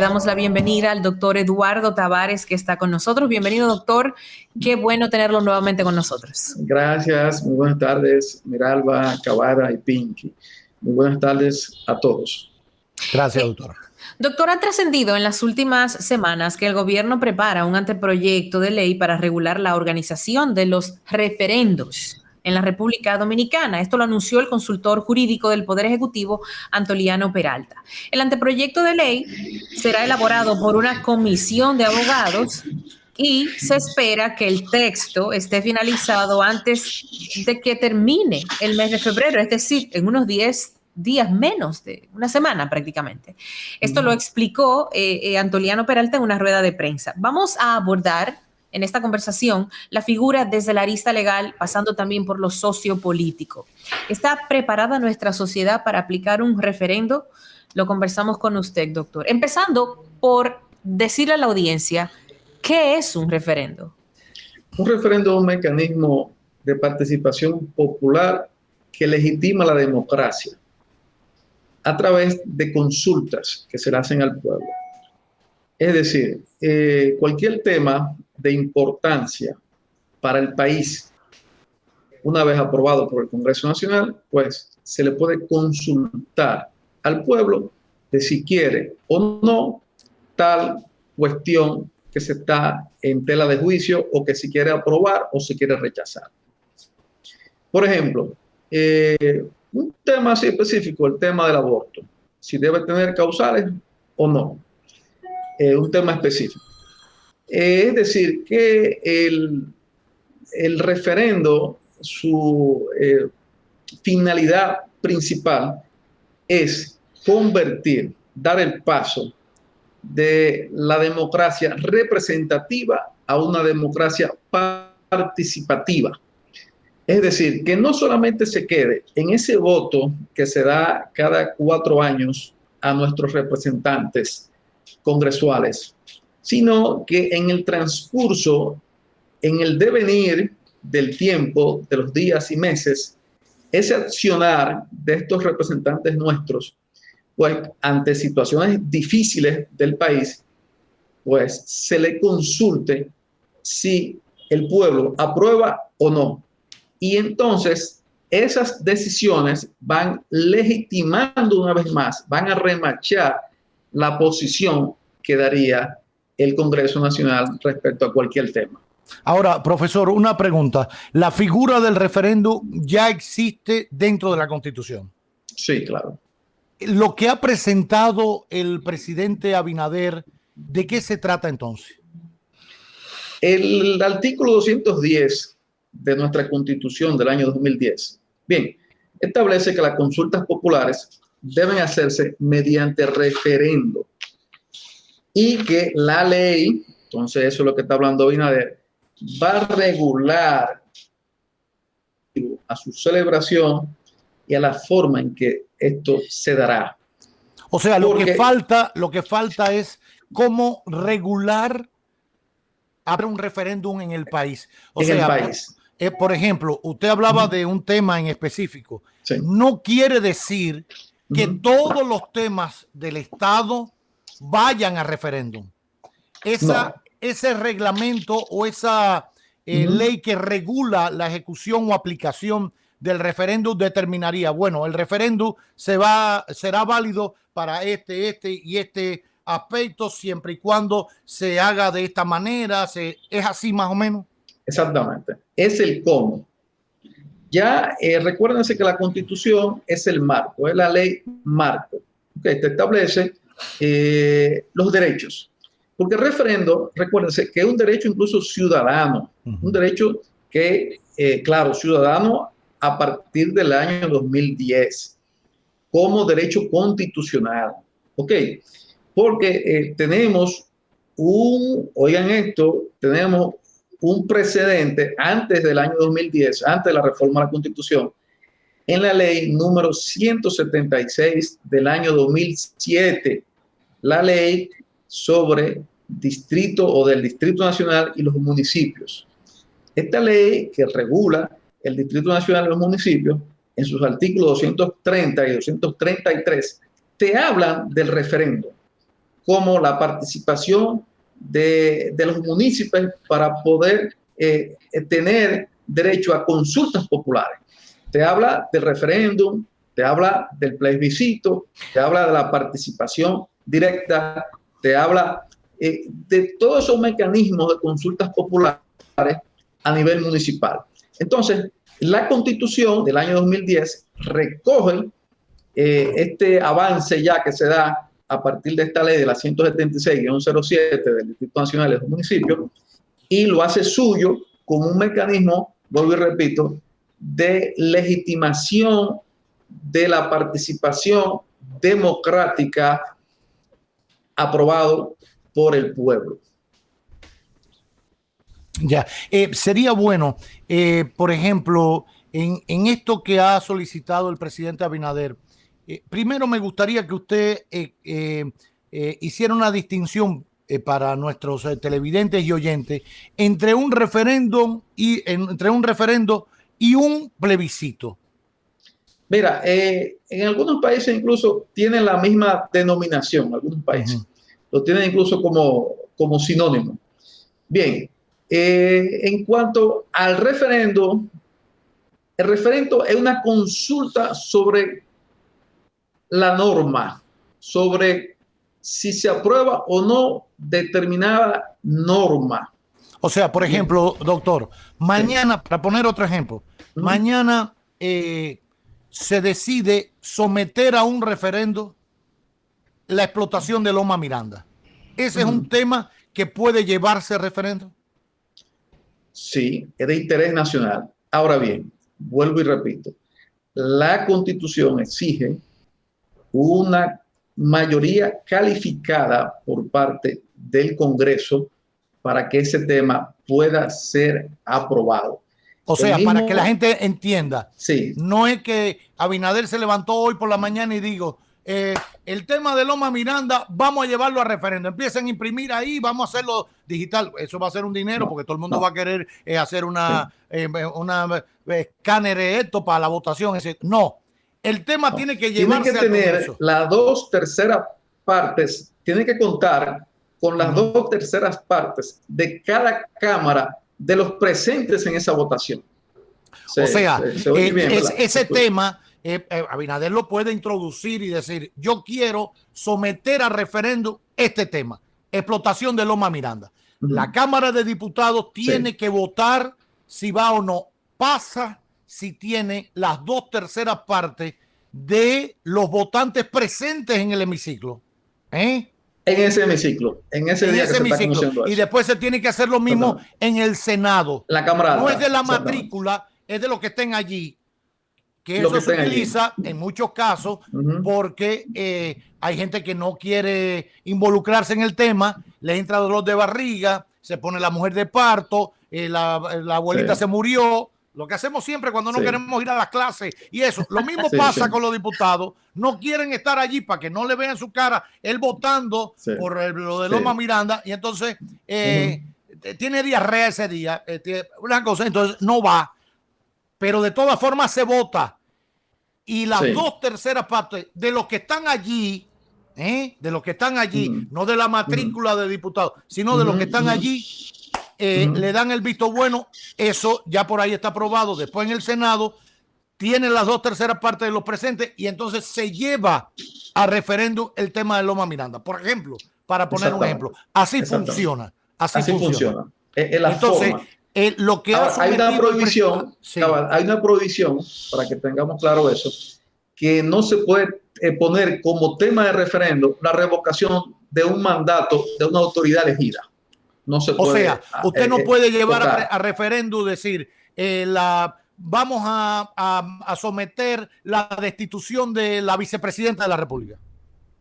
damos la bienvenida al doctor Eduardo Tavares, que está con nosotros. Bienvenido, doctor. Qué bueno tenerlo nuevamente con nosotros. Gracias, muy buenas tardes, Miralba, Cavada y Pinky. Muy buenas tardes a todos. Gracias, doctor. Doctor, ha trascendido en las últimas semanas que el gobierno prepara un anteproyecto de ley para regular la organización de los referendos en la República Dominicana. Esto lo anunció el consultor jurídico del Poder Ejecutivo, Antoliano Peralta. El anteproyecto de ley será elaborado por una comisión de abogados y se espera que el texto esté finalizado antes de que termine el mes de febrero, es decir, en unos 10 días, menos de una semana prácticamente. Esto lo explicó Antoliano Peralta en una rueda de prensa. Vamos a abordar en esta conversación la figura desde la arista legal, pasando también por lo sociopolítico. ¿Está preparada nuestra sociedad para aplicar un referendo? Lo conversamos con usted, doctor. Empezando por decirle a la audiencia, ¿qué es un referendo? Un referendo es un mecanismo de participación popular que legitima la democracia a través de consultas que se le hacen al pueblo. Es decir, cualquier tema de importancia para el país, una vez aprobado por el Congreso Nacional, pues se le puede consultar al pueblo de si quiere o no tal cuestión que se está en tela de juicio o que si quiere aprobar o si quiere rechazar. Por ejemplo, un tema así específico, el tema del aborto, si debe tener causales o no, un tema específico. Es decir, que el referendo, su finalidad principal es convertir, dar el paso de la democracia representativa a una democracia participativa. Es decir, que no solamente se quede en ese voto que se da cada 4 años a nuestros representantes congresuales, sino que en el transcurso, en el devenir del tiempo, de los días y meses, ese accionar de estos representantes nuestros, pues ante situaciones difíciles del país, pues se le consulte si el pueblo aprueba o no. Y entonces esas decisiones van legitimando una vez más, van a remachar la posición que daría el Congreso Nacional respecto a cualquier tema. Ahora, profesor, una pregunta. ¿La figura del referéndum ya existe dentro de la Constitución? Sí, claro. Lo que ha presentado el presidente Abinader, ¿de qué se trata entonces? El artículo 210 de nuestra Constitución del año 2010, bien, establece que las consultas populares deben hacerse mediante referendo y que la ley, entonces eso es lo que está hablando Abinader, va a regular a su celebración y a la forma en que esto se dará. O sea, lo que falta es cómo regular habrá un referéndum en el país. El país. Por ejemplo, usted hablaba de un tema en específico. Sí. No quiere decir que todos los temas del Estado vayan a referéndum. Ese reglamento o esa ley que regula la ejecución o aplicación del referéndum determinaría, bueno, el referéndum será válido para este y este aspecto siempre y cuando se haga de esta manera. ¿Es así más o menos? Exactamente. Es el cómo. Ya recuérdense que la Constitución es el marco, es la ley marco. Okay, te establece los derechos. Porque el referendo, recuérdense que es un derecho incluso ciudadano, un derecho que, claro, ciudadano a partir del año 2010, como derecho constitucional. ¿Ok? Porque tenemos oigan esto, tenemos un precedente antes del año 2010, antes de la reforma de la Constitución, en la ley número 176 del año 2007, la ley sobre distrito o del Distrito Nacional y los municipios. Esta ley que regula el Distrito Nacional y los municipios, en sus artículos 230 y 233, te hablan del referendo. como la participación de los municipios para poder tener derecho a consultas populares. Te habla del referéndum, te habla del plebiscito, te habla de la participación directa, te habla de todos esos mecanismos de consultas populares a nivel municipal. Entonces, la Constitución del año 2010 recoge este avance ya que se da a partir de esta ley de la 176-07 del Instituto Nacional de los Municipios y lo hace suyo como un mecanismo, vuelvo y repito, de legitimación de la participación democrática aprobado por el pueblo. Ya, sería bueno, por ejemplo, en esto que ha solicitado el presidente Abinader, primero me gustaría que usted hiciera una distinción para nuestros televidentes y oyentes entre un referéndum y un plebiscito. Mira, en algunos países incluso tienen la misma denominación, algunos países. Lo tienen incluso como sinónimo. Bien, en cuanto al referendo, el referendo es una consulta sobre la norma, sobre si se aprueba o no determinada norma. O sea, por ejemplo, doctor, mañana, para poner otro ejemplo, mañana se decide someter a un referendo la explotación de Loma Miranda. ¿Ese es un tema que puede llevarse a referendo? Sí, es de interés nacional. Ahora bien, vuelvo y repito, la Constitución exige una mayoría calificada por parte del Congreso para que ese tema pueda ser aprobado. O sea, para que la gente entienda, sí, no es que Abinader se levantó hoy por la mañana y digo, el tema de Loma Miranda, vamos a llevarlo a referendo. Empiezan a imprimir ahí, vamos a hacerlo digital. Eso va a ser un dinero porque todo el mundo va a querer hacer una escáner esto para la votación. No, el tema tiene que llevarse tiene que tener las 2/3 partes, tiene que contar con las 2/3 partes de cada cámara de los presentes en esa votación. O sea, ese tema, Abinader lo puede introducir y decir, yo quiero someter a referéndum este tema, explotación de Loma Miranda. La Cámara de Diputados tiene que votar si va o no. Pasa si tiene las 2/3 partes de los votantes presentes en el hemiciclo. En ese hemiciclo, en ese día que se está conociendo eso. Y después se tiene que hacer lo mismo en el Senado. La Cámara no es de la matrícula, es de los que estén allí. Que eso se utiliza en muchos casos porque hay gente que no quiere involucrarse en el tema, le entra dolor de barriga, se pone la mujer de parto, la abuelita se murió. Lo que hacemos siempre cuando no queremos ir a las clases y eso. Lo mismo pasa con los diputados. No quieren estar allí para que no le vean su cara él votando por lo de Loma Miranda y entonces tiene diarrea ese día. Una cosa, entonces no va. Pero de todas formas se vota. Y las 2/3 partes de los que están allí, no de la matrícula de diputados, sino de los que están allí, le dan el visto bueno. Eso ya por ahí está aprobado. Después en el Senado tiene las 2/3 partes de los presentes y entonces se lleva a referéndum el tema de Loma Miranda. Por ejemplo, para poner un ejemplo, así funciona. Así funciona. Entonces, lo que hay una prohibición, hay una prohibición, para que tengamos claro eso, que no se puede poner como tema de referendo la revocación de un mandato de una autoridad elegida. No se puede. O sea, usted no puede llevar a referéndum, decir, vamos a someter la destitución de la vicepresidenta de la República.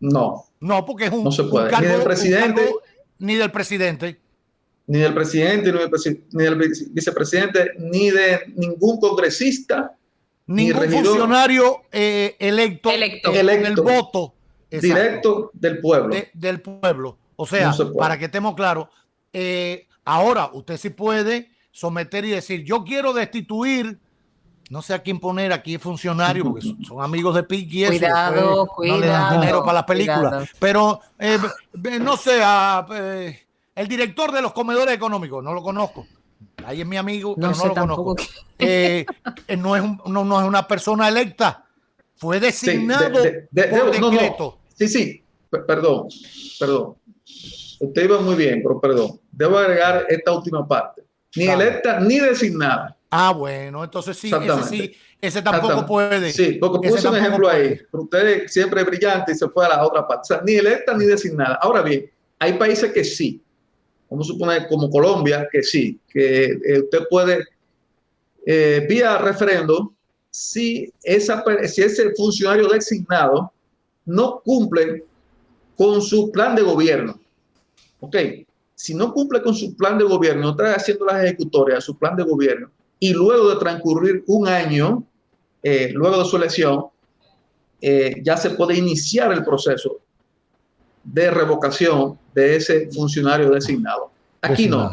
No. No, porque es no se puede. Cargo, ni del presidente. Ni del presidente. Ni del presidente, ni del vicepresidente, ni de ningún congresista. Ningún funcionario electo. Con el voto directo del pueblo. Del pueblo. O sea, para que estemos claros, ahora usted sí puede someter y decir, yo quiero destituir no sé a quién poner aquí funcionario, porque son amigos de Piqui y eso, Cuidado, no le dan dinero para la película. Cuidado. Pero no sé, el director de los comedores económicos, no lo conozco. Ahí es mi amigo, pero no lo conozco. No es una persona electa. Fue designado por decreto. No. Sí, perdón. Usted iba muy bien, pero perdón. Debo agregar esta última parte. Ni electa ni designada. Ah, bueno, entonces sí, ese tampoco puede. Sí, porque puse un ejemplo ahí. Pero usted siempre es brillante y se fue a la otra parte. O sea, ni electa ni designada. Ahora bien, hay países que sí. Vamos a suponer como Colombia, que sí, que usted puede, vía referendo, si ese funcionario designado no cumple con su plan de gobierno. Ok, si no cumple con su plan de gobierno, no está haciendo las ejecutorias, su plan de gobierno, y luego de transcurrir un año, luego de su elección, ya se puede iniciar el proceso de revocación de ese funcionario designado. Aquí no.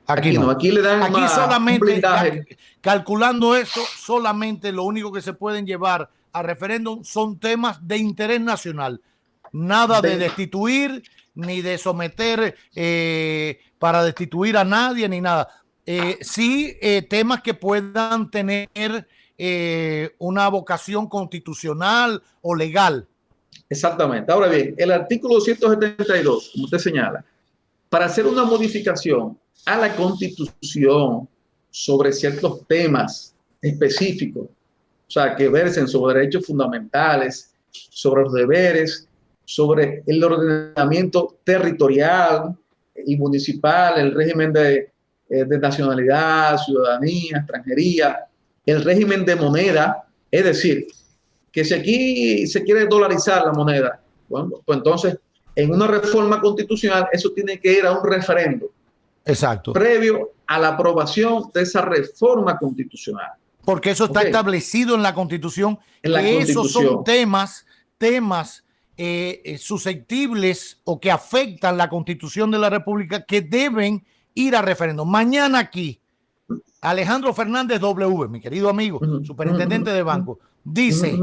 Aquí le dan solamente, un blindaje. Calculando esto, solamente lo único que se pueden llevar a referéndum son temas de interés nacional. Nada de destituir, ni de someter para destituir a nadie, ni nada. Sí, temas que puedan tener una vocación constitucional o legal. Exactamente. Ahora bien, el artículo 172, como usted señala, para hacer una modificación a la Constitución sobre ciertos temas específicos, o sea, que versen sobre derechos fundamentales, sobre los deberes, sobre el ordenamiento territorial y municipal, el régimen de nacionalidad, ciudadanía, extranjería, el régimen de moneda, es decir, que si aquí se quiere dolarizar la moneda, bueno, pues entonces en una reforma constitucional eso tiene que ir a un referendo. Exacto. Previo a la aprobación de esa reforma constitucional. Porque eso está establecido en la Constitución. Esos son temas susceptibles o que afectan la Constitución de la República que deben ir a referendo. Mañana aquí, Alejandro Fernández W., mi querido amigo, superintendente de banco, dice,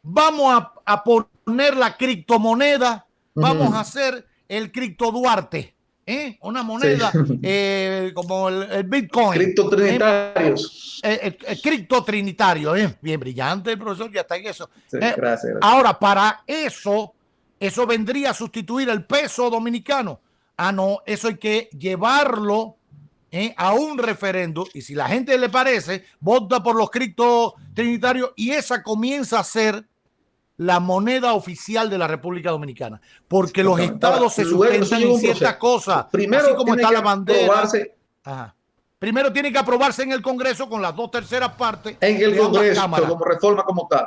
vamos a poner la criptomoneda, vamos a hacer el cripto Duarte, una moneda como el Bitcoin. Criptotrinitarios. Criptotrinitario, bien brillante el profesor, ya está en eso. Sí, gracias. Ahora, para eso vendría a sustituir el peso dominicano. No, eso hay que llevarlo a un referendo, y si la gente le parece, vota por los criptotrinitarios y esa comienza a ser la moneda oficial de la República Dominicana, porque los estados se sustentan en ciertas cosas, primero así como está la bandera. Primero tiene que aprobarse en el Congreso con las 2/3 partes en el Congreso como reforma como tal.